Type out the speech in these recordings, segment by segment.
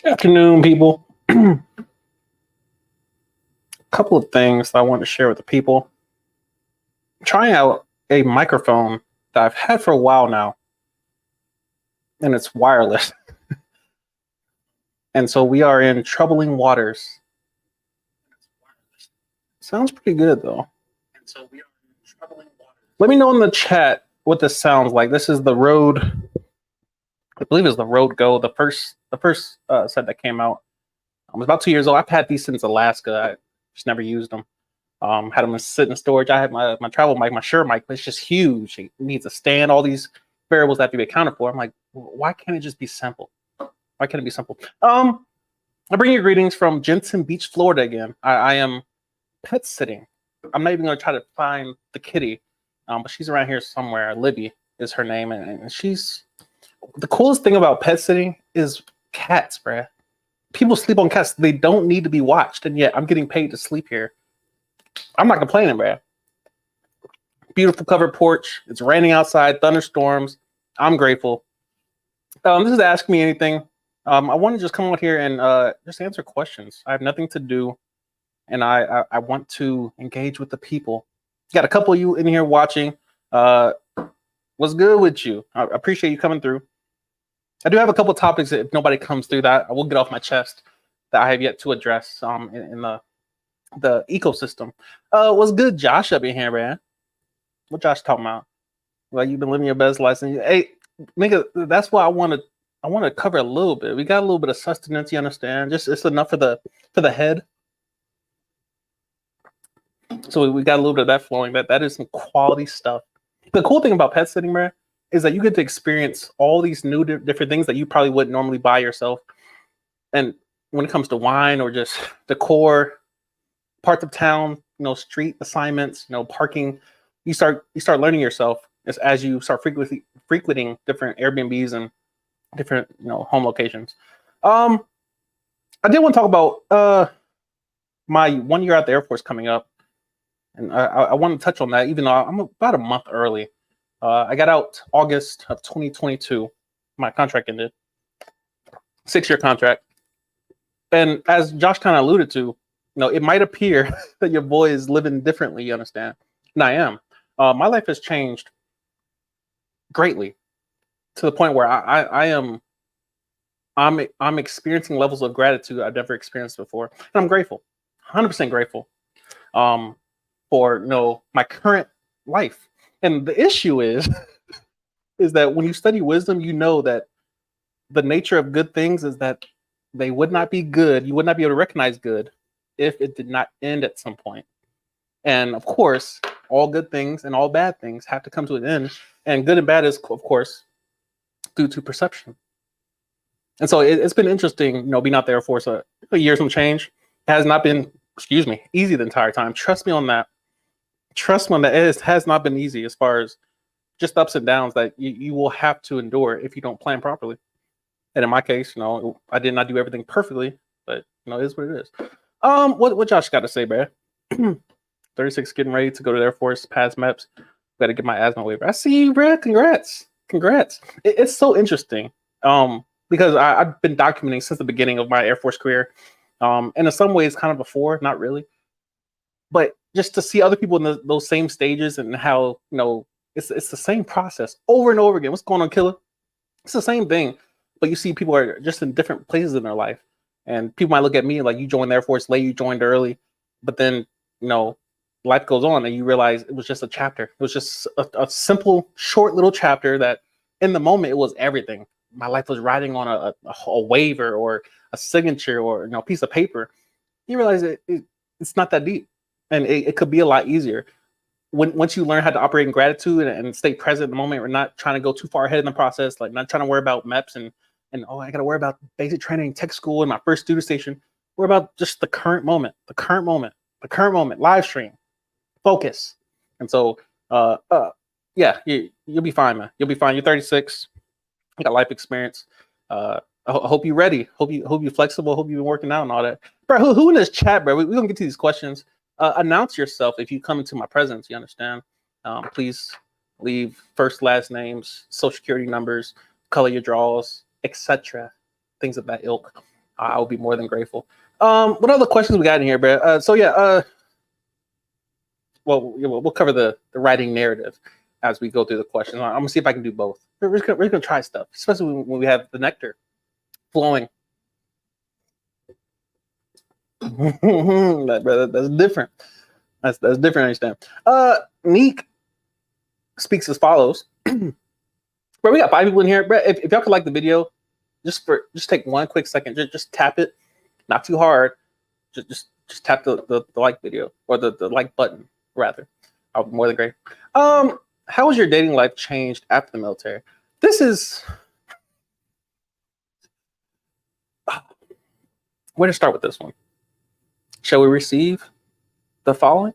Good afternoon, people. A couple of things I want to share with the people. I'm trying out a microphone that I've had for a while now, and it's wireless. And so we are in troubling waters. Sounds pretty good, though. And so we are in troubling waters. Let me know in the chat what this sounds like. This is the Rode, I believe it's the Rode Go, the first set that came out. I was about 2 years old. I've had these since Alaska. I just never used them. Had them sit in storage. I had my travel mic, my Shure mic, but it's just huge. It needs a stand. All these variables have to be accounted for. I'm like, why can't it just be simple? Why can't it be simple? I bring you greetings from Jensen Beach, Florida again. I am pet sitting. I'm not even going to try to find the kitty, but she's around here somewhere. Libby is her name, and she's the coolest thing about pet sitting is cats, bruh. People sleep on cats. They don't need to be watched, and yet I'm getting paid to sleep here. I'm not complaining, bruh. Beautiful covered porch. It's raining outside, thunderstorms. I'm grateful. This is Ask Me Anything. I want to just come out here and just answer questions. I have nothing to do, and I want to engage with the people. Got a couple of you in here watching. What's good with you? I appreciate you coming through. I do have a couple topics that if nobody comes through that, I will get off my chest that I have yet to address in the ecosystem. What's good, Josh, up in here, man? What Josh talking about? Well, you've been living your best life. Hey, nigga, that's why I want to cover a little bit. We got a little bit of sustenance, you understand? Just it's enough for the head. So we got a little bit of that flowing. That is some quality stuff. The cool thing about pet sitting, man, is that you get to experience all these new different things that you probably wouldn't normally buy yourself. And when it comes to wine or just decor, parts of town, street assignments, parking, you start learning yourself as you start frequenting different Airbnbs and different home locations. I did want to talk about my 1 year at the Air Force coming up, and I want to touch on that, even though I'm about a month early. I got out August of 2022. My contract ended. 6-year contract. And as Josh kind of alluded to, it might appear that your boy is living differently, you understand? And I am. My life has changed greatly to the point where I'm experiencing levels of gratitude I've never experienced before. And I'm grateful, 100% grateful for my current life. And the issue is that when you study wisdom, you know that the nature of good things is that they would not be good. You would not be able to recognize good if it did not end at some point. And of course, all good things and all bad things have to come to an end. And good and bad is, of course, due to perception. And so it's been interesting, being out there for a year some change. It has not been, easy the entire time. Trust me on that. It has not been easy as far as just ups and downs that you will have to endure if you don't plan properly. And in my case, I did not do everything perfectly, but it is what it is. What Josh got to say, man? 36, getting ready to go to the Air Force, pass MEPS. Got to get my asthma waiver. I see you, Brad. Congrats. It's so interesting. Because I've been documenting since the beginning of my Air Force career. And in some ways, kind of before, not really. But just to see other people in those same stages and how, it's the same process over and over again. What's going on, Killer? It's the same thing. But you see people are just in different places in their life. And people might look at me like, you joined the Air Force late, you joined early. But then, life goes on and you realize it was just a chapter. It was just a simple, short little chapter that in the moment, it was everything. My life was riding on a waiver or a signature or a piece of paper. You realize it's not that deep. And it could be a lot easier. Once you learn how to operate in gratitude and stay present in the moment, we're not trying to go too far ahead in the process, like not trying to worry about MEPS and I got to worry about basic training, tech school, and my first duty station. We're about just the current moment, live stream, focus. And so, yeah, you'll be fine, man. You'll be fine. You're 36. You got life experience. I hope you're ready. Hope you're flexible. Hope you've been working out and all that. Bro, who in this chat, bro? We're going to get to these questions. Announce yourself if you come into my presence. You understand? Please leave first, last names, social security numbers, color your draws, etc. Things of that ilk. I will be more than grateful. What other questions we got in here, bro? We'll cover the writing narrative as we go through the questions. I'm gonna see if I can do both. We're just gonna try stuff, especially when we have the nectar flowing. That's different. That's different. I understand. Neek speaks as follows. Bro, we got 5 people in here. Bro, if y'all could like the video, just take 1 quick second. Just tap it, not too hard. Just tap the like video or the like button rather. I'll be more than great. How has your dating life changed after the military? This is where to start with this one. Shall we receive the following?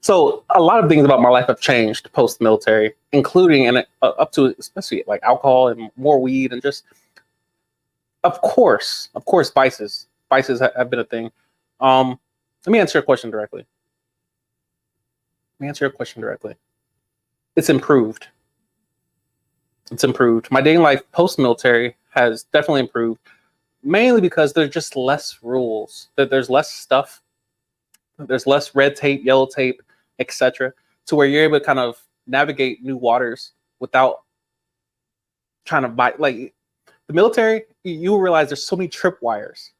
So a lot of things about my life have changed post-military, including and up to especially like alcohol and more weed and just, of course, vices. Vices have been a thing. Let me answer your question directly. It's improved. My dating life post-military has definitely improved, mainly because there's just less rules. That there's less stuff. There's less red tape, yellow tape, etc. To where you're able to kind of navigate new waters without trying to buy. Like the military, you will realize there's so many tripwires.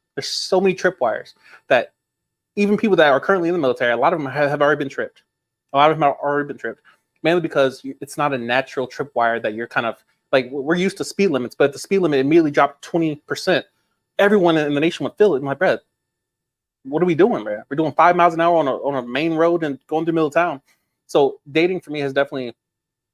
That even people that are currently in the military, a lot of them have already been tripped. Mainly because it's not a natural tripwire that you're kind of like, we're used to speed limits, but if the speed limit immediately dropped 20%, everyone in the nation would feel it. My bread. What are we doing, man? We're doing 5 miles an hour on a main road and going through middle town. So dating for me has definitely,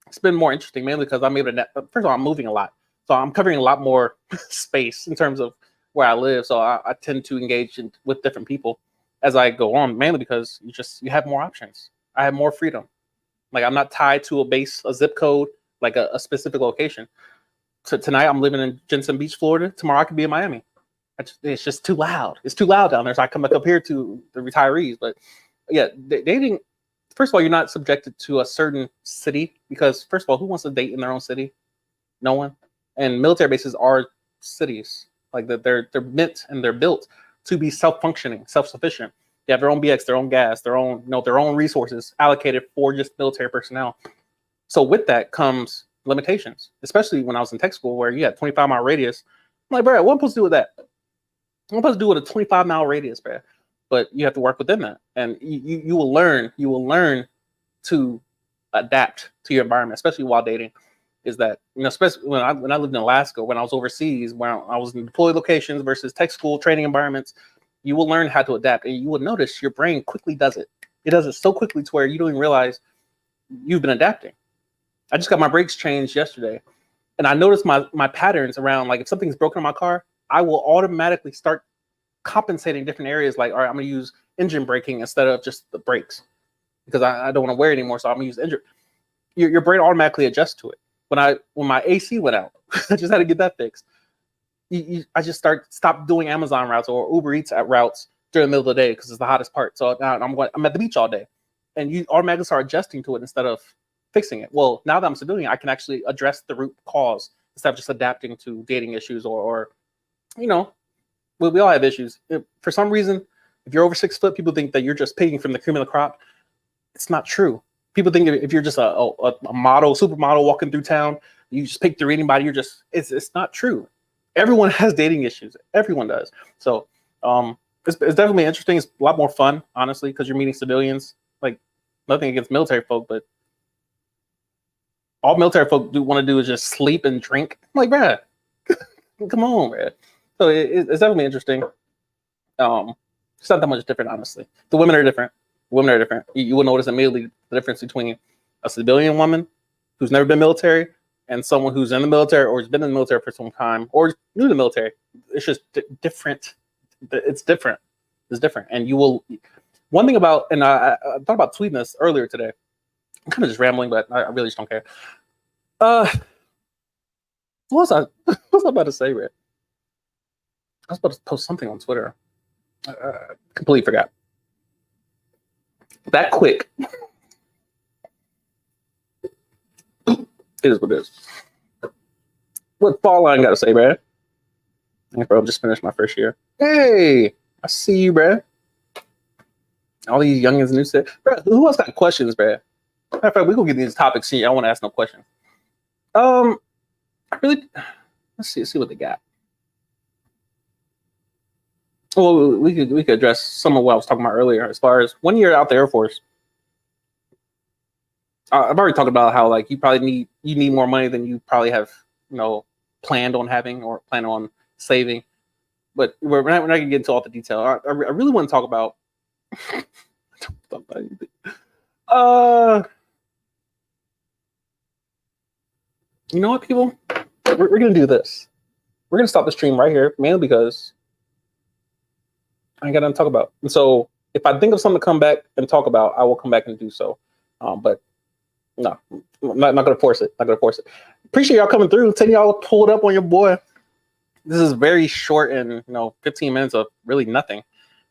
it's been more interesting, mainly because I'm able to, first of all, I'm moving a lot. So I'm covering a lot more space in terms of where I live. So I tend to engage with different people as I go on, mainly because you have more options. I have more freedom. Like I'm not tied to a zip code, like a specific location. So tonight I'm living in Jensen Beach, Florida. Tomorrow I could be in Miami. It's just too loud. It's too loud down there. So I come back up here to the retirees. But yeah, dating, first of all, you're not subjected to a certain city because first of all, who wants to date in their own city? No one. And military bases are cities. Like they're meant and they're built to be self-functioning, self-sufficient. They have their own BX, their own gas, their own resources allocated for just military personnel. So with that comes limitations, especially when I was in tech school where you had 25-mile radius. I'm like, bro, what am I supposed to do with that? I'm supposed to do with a 25-mile radius, bro. But you have to work within that. And you will learn to adapt to your environment, especially while dating. Is that, especially when I lived in Alaska, when I was overseas, when I was in deployed locations versus tech school training environments, you will learn how to adapt, and you will notice your brain quickly does it. It does it so quickly to where you don't even realize you've been adapting. I just got my brakes changed yesterday, and I noticed my patterns around, like if something's broken in my car, I will automatically start compensating different areas. Like, all right, I'm gonna use engine braking instead of just the brakes. because I don't want to wear it anymore, so I'm gonna use the injured. Your brain automatically adjusts to it. When my AC went out, I just had to get that fixed. I just stopped doing Amazon routes or Uber Eats at routes during the middle of the day because it's the hottest part. So now I'm at the beach all day, and you automatically start adjusting to it instead of fixing it. Well, now that I'm still doing it, I can actually address the root cause instead of just adapting to dating issues or we all have issues. For some reason, if you're over 6 foot, people think that you're just picking from the cream of the crop. It's not true. People think if you're just a model, supermodel walking through town, you just pick through anybody. It's not true. Everyone has dating issues. Everyone does. So it's definitely interesting. It's a lot more fun, honestly, because you're meeting civilians. Like, nothing against military folk, but all military folk want to do is just sleep and drink. I'm like, bruh, come on, bruh. So it's definitely interesting. It's not that much different, honestly. The women are different. You will notice immediately the difference between a civilian woman who's never been military and someone who's in the military or has been in the military for some time or new to the military. It's just different. It's different. It's different. And you will. One thing about, and I thought about tweeting this earlier today. I'm kind of just rambling, but I really just don't care. What was I about to say, Rick? I was about to post something on Twitter. Completely forgot. That quick. It is what it is. What fall line got to say, bruh? Hey, bro, just finished my first year. Hey, I see you, bruh. All these youngins new set. Bruh, who else got questions, bruh? Matter of fact, we're going to get these topics here. I want to ask no questions. Let's see what they got. Well, we could address some of what I was talking about earlier as far as when you're out the Air Force. I've already talked about how like you need more money than you probably have planned on having or plan on saving. But we're not gonna get into all the detail. I really want to talk about. You know what, people? We're gonna do this. We're gonna stop the stream right here, mainly because I ain't got nothing to talk about. And so if I think of something to come back and talk about, I will come back and do so. But no, I'm not gonna force it. Appreciate y'all coming through. 10 y'all pulled up on your boy. This is very short and 15 minutes of really nothing.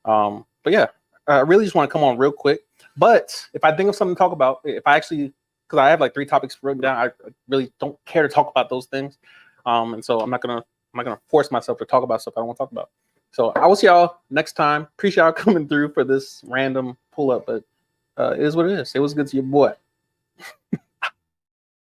But yeah, I really just want to come on real quick. But if I think of something to talk about, because I have like 3 topics written down, I really don't care to talk about those things. And so I'm not gonna force myself to talk about stuff I don't want to talk about. So I will see y'all next time. Appreciate y'all coming through for this random pull up, but it is what it is. It was good to your boy.